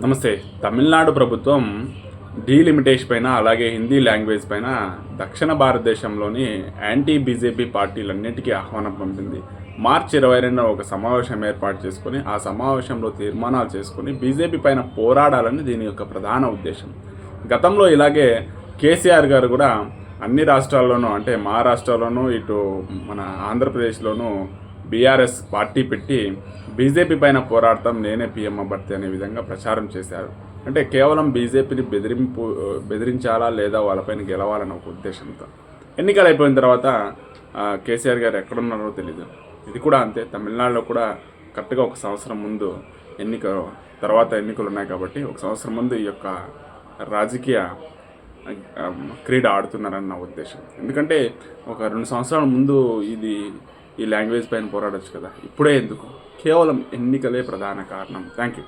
నమస్తే. తమిళనాడు ప్రభుత్వం డీలిమిటేషన్ పైన అలాగే హిందీ లాంగ్వేజ్ పైన దక్షిణ భారతదేశంలోని యాంటీ బీజేపీ పార్టీలన్నింటికీ ఆహ్వానం పంపింది. మార్చి 22న ఒక సమావేశం ఏర్పాటు చేసుకొని ఆ సమావేశంలో తీర్మానాలు చేసుకొని బీజేపీ పైన పోరాడాలని దీని యొక్క ప్రధాన ఉద్దేశం. గతంలో ఇలాగే కేసీఆర్ గారు కూడా అన్ని రాష్ట్రాల్లోనూ అంటే మహారాష్ట్రలోనూ ఇటు మన ఆంధ్రప్రదేశ్లోనూ బీఆర్ఎస్ పార్టీ పెట్టి బీజేపీ పైన పోరాడతాం నేనే పీఎం అభ్యర్థి అనే విధంగా ప్రచారం చేశారు. అంటే కేవలం బీజేపీని బెదిరించాలా లేదా వాళ్ళపైన గెలవాలన్న ఒక ఉద్దేశంతో. ఎన్నికలు అయిపోయిన తర్వాత కేసీఆర్ గారు ఎక్కడున్నారో తెలీదు. ఇది కూడా అంతే. తమిళనాడులో కూడా కరెక్ట్గా ఒక సంవత్సరం ముందు ఎన్నికలు ఉన్నాయి కాబట్టి ఒక సంవత్సరం ముందు ఈ యొక్క రాజకీయ క్రీడ ఆడుతున్నారని నా ఉద్దేశం. ఎందుకంటే ఒక 2 సంవత్సరాల ముందు ఈ లాంగ్వేజ్ పైన పోరాడొచ్చు కదా, ఇప్పుడే ఎందుకు? కేవలం ఎన్నికలే ప్రధాన కారణం. Thank you.